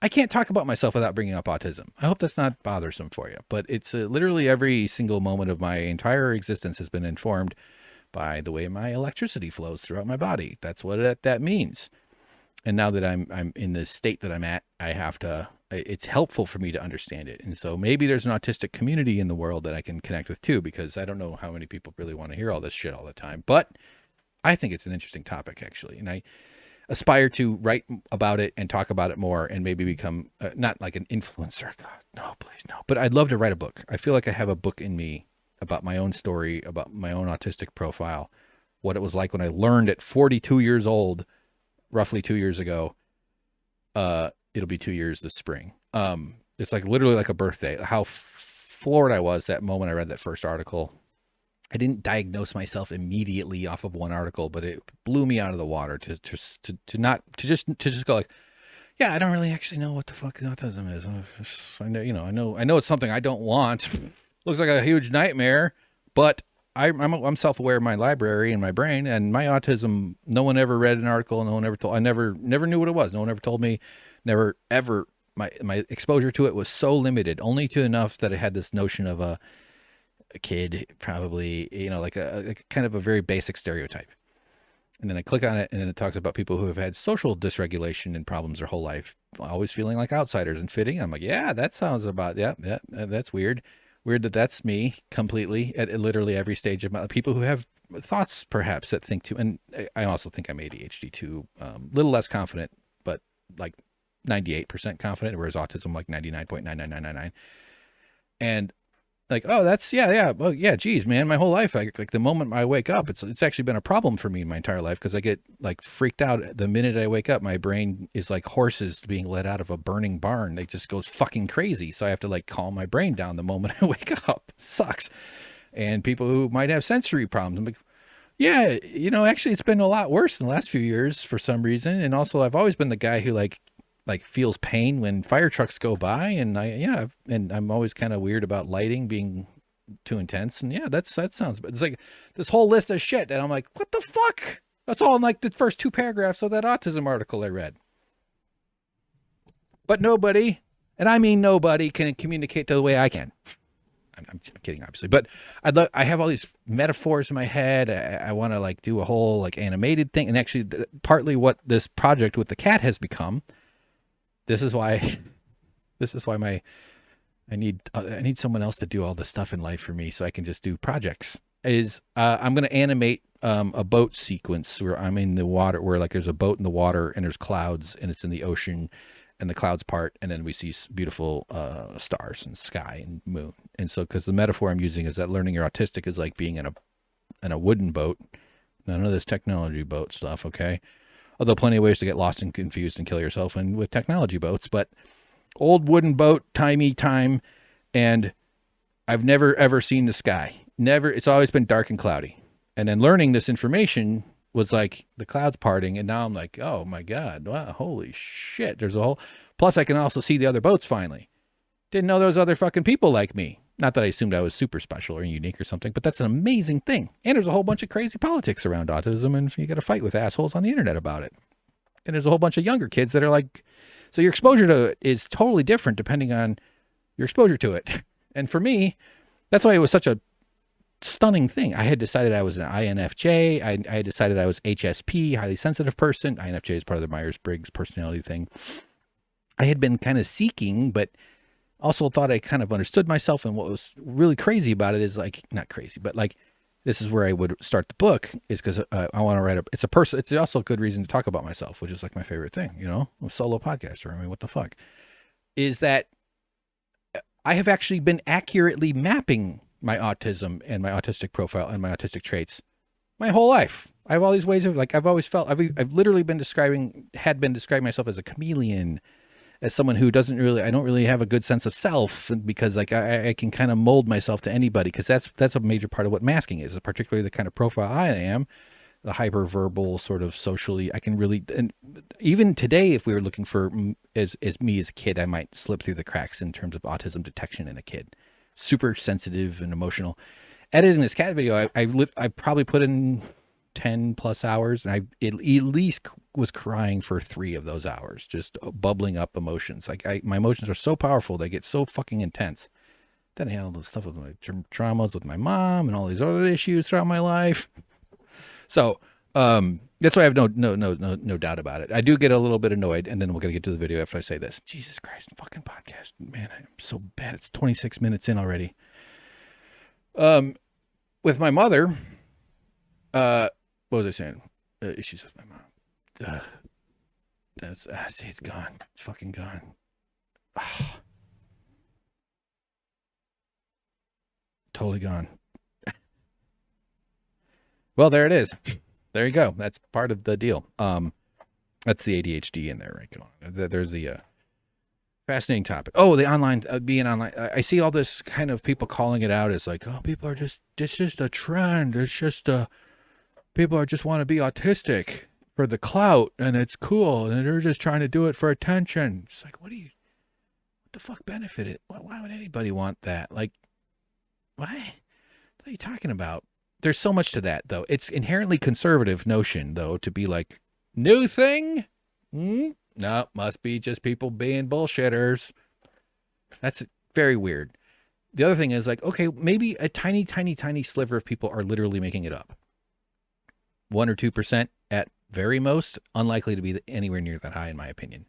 I can't talk about myself without bringing up autism. I hope that's not bothersome for you, but it's literally every single moment of my entire existence has been informed by the way my electricity flows throughout my body. That's what that means. And now that I'm in the state that I'm at, I have to. It's helpful for me to understand it, and so maybe there's an autistic community in the world that I can connect with too. Because I don't know how many people really want to hear all this shit all the time, but I think it's an interesting topic actually, and I aspire to write about it and talk about it more and maybe become not like an influencer. God, no, please, no. But I'd love to write a book. I feel like I have a book in me about my own story, about my own autistic profile, what it was like when I learned at 42 years old, roughly 2 years ago. It'll be 2 years this spring. It's like literally like a birthday. How floored I was that moment I read that first article. I didn't diagnose myself immediately off of one article, but it blew me out of the water to just go like, yeah, I don't really actually know what the fuck autism is. I know it's something I don't want. Looks like a huge nightmare, but I'm self-aware of my library and my brain and my autism. No one ever read an article. No one ever told. I never knew what it was. No one ever told me. Never ever. My exposure to it was so limited, only to enough that I had this notion of a kid, probably, like a kind of a very basic stereotype. And then I click on it, and then it talks about people who have had social dysregulation and problems their whole life, always feeling like outsiders and fitting. I'm like, yeah, that sounds about, yeah, that's weird. Weird that that's me completely at literally every stage of my people who have thoughts perhaps that think too. And I also think I'm ADHD too, little less confident, but like 98% confident, whereas autism like 99.99999. And like, oh, that's, yeah. Well, yeah, geez, man, my whole life, like the moment I wake up, it's actually been a problem for me my entire life because I get like freaked out the minute I wake up. My brain is like horses being let out of a burning barn. It just goes fucking crazy. So I have to like calm my brain down the moment I wake up. It sucks. And people who might have sensory problems, I'm like, yeah, actually it's been a lot worse in the last few years for some reason. And also I've always been the guy who like feels pain when fire trucks go by, and I'm always kind of weird about lighting being too intense. And yeah, that sounds, it's like this whole list of shit, and I'm like, what the fuck? That's all in like the first two paragraphs of that autism article I read. But nobody, and I mean nobody, can communicate the way I can. I'm kidding, obviously, but I have all these metaphors in my head. I want to like do a whole like animated thing, and actually, partly what this project with the cat has become. This is why I need someone else to do all this stuff in life for me, so I can just do projects. I'm going to animate a boat sequence where I'm in the water, where like there's a boat in the water and there's clouds and it's in the ocean, and the clouds part, and then we see beautiful stars and sky and moon. And so, because the metaphor I'm using is that learning you're autistic is like being in a wooden boat, none of this technology boat stuff, okay? Although plenty of ways to get lost and confused and kill yourself and with technology boats, but old wooden boat, timey time, and I've never ever seen the sky. Never. It's always been dark and cloudy. And then learning this information was like the clouds parting, and now I'm like, oh my God, wow, holy shit. There's a whole, plus I can also see the other boats finally. Didn't know there was other fucking people like me. Not that I assumed I was super special or unique or something, but that's an amazing thing. And there's a whole bunch of crazy politics around autism, and you got to fight with assholes on the internet about it. And there's a whole bunch of younger kids that are like, so your exposure to it is totally different depending on your exposure to it. And for me, that's why it was such a stunning thing. I had decided I was an INFJ. I had decided I was HSP, highly sensitive person. INFJ is part of the Myers-Briggs personality thing. I had been kind of seeking, but also thought I kind of understood myself. And what was really crazy about it is like, not crazy, but like, this is where I would start the book, is because I want to write it's also a good reason to talk about myself, which is like my favorite thing, I'm a solo podcaster. I mean, what the fuck is that? I have actually been accurately mapping my autism and my autistic profile and my autistic traits my whole life. I have all these ways of like, I've always felt, I've literally been describing myself as a chameleon, as someone who I don't really have a good sense of self, because like I can kind of mold myself to anybody, because that's a major part of what masking is, particularly the kind of profile I am, the hyperverbal sort of socially. I can really, and even today, if we were looking for as me as a kid, I might slip through the cracks in terms of autism detection in a kid. Super sensitive and emotional. Editing this cat video, I probably put in 10 plus hours, and at least was crying for 3 of those hours, just bubbling up emotions. Like my emotions are so powerful, they get so fucking intense. Then I handle the stuff with my traumas with my mom and all these other issues throughout my life. So that's why I have no doubt about it. I do get a little bit annoyed, and then we're gonna get to the video after I say this. Jesus Christ, fucking podcast, man, I'm so bad. It's 26 minutes in already. With my mother, what was I saying? Issues with my mom. See, it's gone. It's fucking gone. Totally gone. Well, there it is. There you go. That's part of the deal. That's the ADHD in there, right? There's the fascinating topic. Oh, the online, being online. I see all this kind of people calling it out as like, oh, people are just, it's just a trend. It's just people are just want to be autistic for the clout, and it's cool, and they're just trying to do it for attention. It's like, what the fuck benefit it? Why would anybody want that? Like, what are you talking about? There's so much to that, though. It's inherently conservative notion, though, to be like, new thing? No, must be just people being bullshitters. That's very weird. The other thing is like, okay, maybe a tiny, tiny, tiny sliver of people are literally making it up. 1 or 2% at very most, unlikely to be anywhere near that high, in my opinion.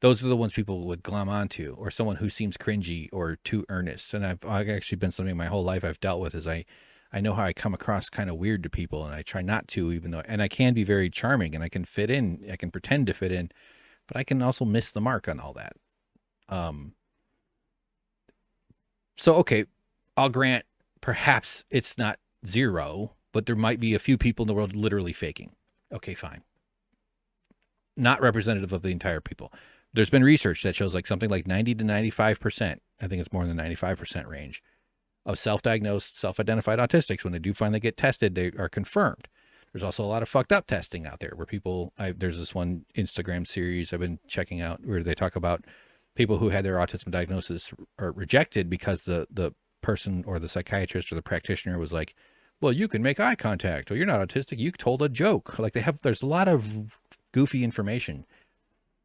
Those are the ones people would glom onto, or someone who seems cringy or too earnest. And I've actually been something my whole life I've dealt with is I know how I come across kind of weird to people, and I try not to, even though, and I can be very charming and I can fit in, I can pretend to fit in, but I can also miss the mark on all that. So, okay, I'll grant perhaps it's not 0, but there might be a few people in the world literally faking. Okay, fine. Not representative of the entire people. There's been research that shows like something like 90 to 95%, I think it's more than the 95% range, of self-diagnosed, self-identified autistics, when they do finally get tested, they are confirmed. There's also a lot of fucked up testing out there where people, there's this one Instagram series I've been checking out where they talk about people who had their autism diagnosis are rejected because the person or the psychiatrist or the practitioner was like, well, you can make eye contact, or you're not autistic, you told a joke. Like there's a lot of goofy information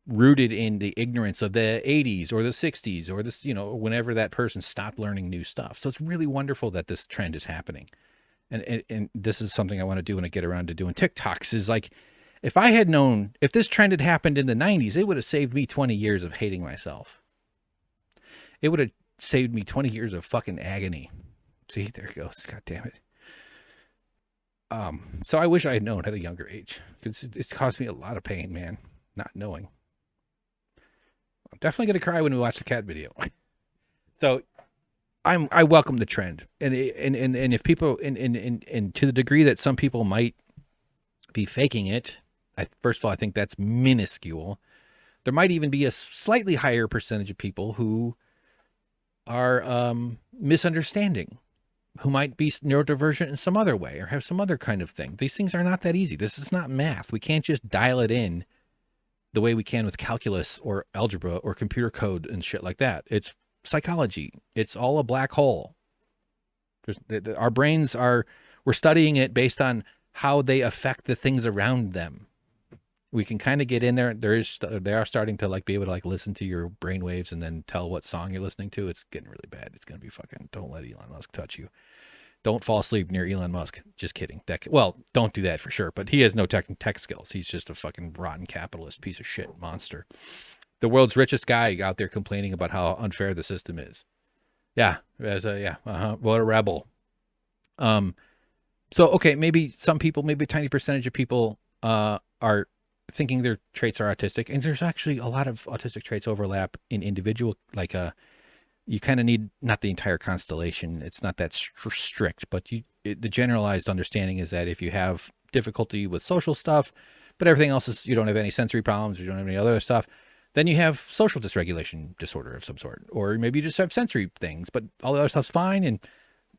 rooted in the ignorance of the 80s or the 60s or this, whenever that person stopped learning new stuff. So it's really wonderful that this trend is happening. And this is something I want to do when I get around to doing TikToks, is like, if I had known, if this trend had happened in the 90s, it would have saved me 20 years of hating myself. It would have saved me 20 years of fucking agony. See, there it goes. God damn it. So I wish I had known at a younger age, because it's caused me a lot of pain, man, not knowing. I'm definitely going to cry when we watch the cat video. So I welcome the trend. And if people, and to the degree that some people might be faking it, first of all, I think that's minuscule. There might even be a slightly higher percentage of people who are misunderstanding, who might be neurodivergent in some other way or have some other kind of thing. These things are not that easy. This is not math. We can't just dial it in the way we can with calculus or algebra or computer code and shit like that. It's psychology. It's all a black hole. Our brains we're studying it based on how they affect the things around them. We can kind of get in there. They are starting to like be able to like listen to your brain waves and then tell what song you're listening to. It's getting really bad. It's going to be fucking, don't let Elon Musk touch you. Don't fall asleep near Elon Musk. Just kidding. Well, don't do that for sure, but he has no tech skills. He's just a fucking rotten capitalist piece of shit monster. The world's richest guy out there complaining about how unfair the system is. Yeah. What a rebel. So, okay, maybe some people, maybe a tiny percentage of people are thinking their traits are autistic, and there's actually a lot of autistic traits overlap in individual, like you kind of need not the entire constellation. It's not that strict, but the generalized understanding is that if you have difficulty with social stuff, but everything else is, you don't have any sensory problems, you don't have any other stuff, then you have social dysregulation disorder of some sort, or maybe you just have sensory things, but all the other stuff's fine. And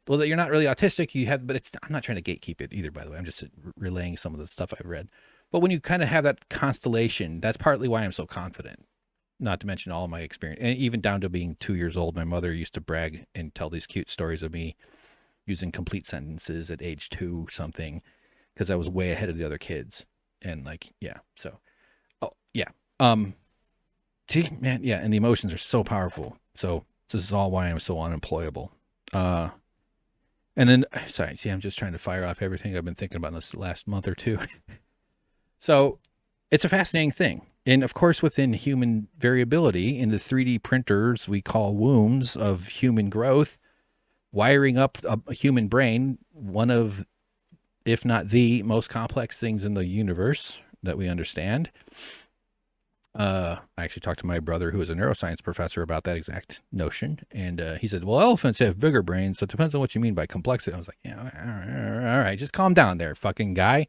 well, you're not really autistic. You have, but I'm not trying to gatekeep it either, by the way. I'm just relaying some of the stuff I've read. But when you kind of have that constellation, that's partly why I'm so confident. Not to mention all of my experience, and even down to being 2 years old, my mother used to brag and tell these cute stories of me using complete sentences at age 2 something. because I was way ahead of the other kids. And like, yeah. So, oh yeah. Gee, man, yeah. And the emotions are so powerful. So this is all why I'm so unemployable. And then, sorry, see, I'm just trying to fire off everything I've been thinking about this last month or two. So it's a fascinating thing. And of course, within human variability, in the 3D printers we call wombs of human growth, wiring up a human brain, one of, if not the most complex things in the universe that we understand. I actually talked to my brother, who is a neuroscience professor, about that exact notion. And he said, well, elephants have bigger brains, so it depends on what you mean by complexity. I was like, yeah, all right, just calm down there, fucking guy.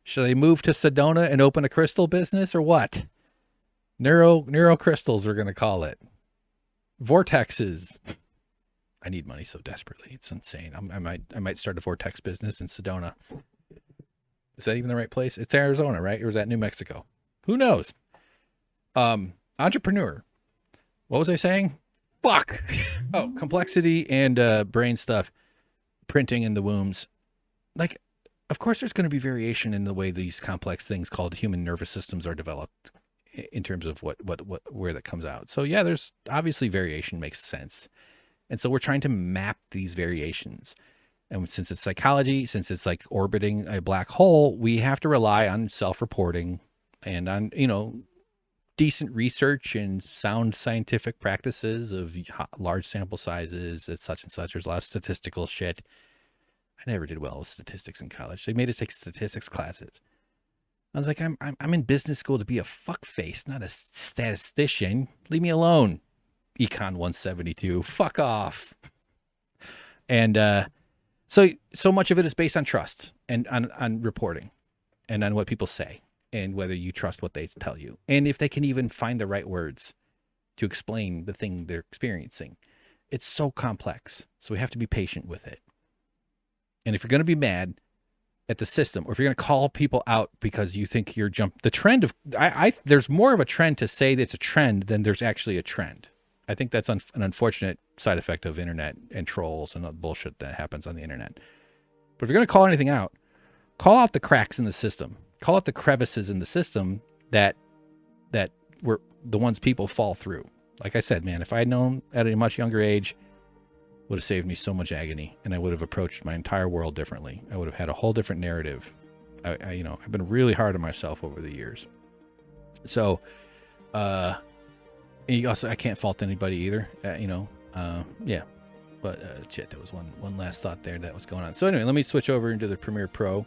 Should I move to Sedona and open a crystal business or what? Neurocrystals, we're going to call it. Vortexes. I need money so desperately. It's insane. I might start a vortex business in Sedona. Is that even the right place? It's Arizona, right? Or is that New Mexico? Who knows? Entrepreneur. What was I saying? Fuck. Oh, complexity and brain stuff. Printing in the wombs. Like, of course there's going to be variation in the way these complex things called human nervous systems are developed in terms of where that comes out. So yeah, there's obviously variation makes sense. And so we're trying to map these variations. And since it's psychology, since it's like orbiting a black hole, we have to rely on self-reporting and on, decent research and sound scientific practices of large sample sizes at such and such. There's a lot of statistical shit. I never did well with statistics in college. They made us take statistics classes. I was like, I'm in business school to be a fuckface, not a statistician. Leave me alone. Econ 172. Fuck off. And so much of it is based on trust and on reporting and on what people say and whether you trust what they tell you. And if they can even find the right words to explain the thing they're experiencing. It's so complex. So we have to be patient with it. And if you're going to be mad at the system, or if you're going to call people out because you think you're the trend of, there's more of a trend to say that it's a trend than there's actually a trend. I think that's an unfortunate side effect of internet and trolls and all the bullshit that happens on the internet. But if you're going to call anything out, call out the cracks in the system. Call out the crevices in the system that were the ones people fall through. Like I said, man, if I had known at a much younger age, would have saved me so much agony, and I would have approached my entire world differently. I would have had a whole different narrative. I've been really hard on myself over the years. So, I can't fault anybody either. Yeah. But shit, there was one last thought there that was going on. So anyway, let me switch over into the Premiere Pro.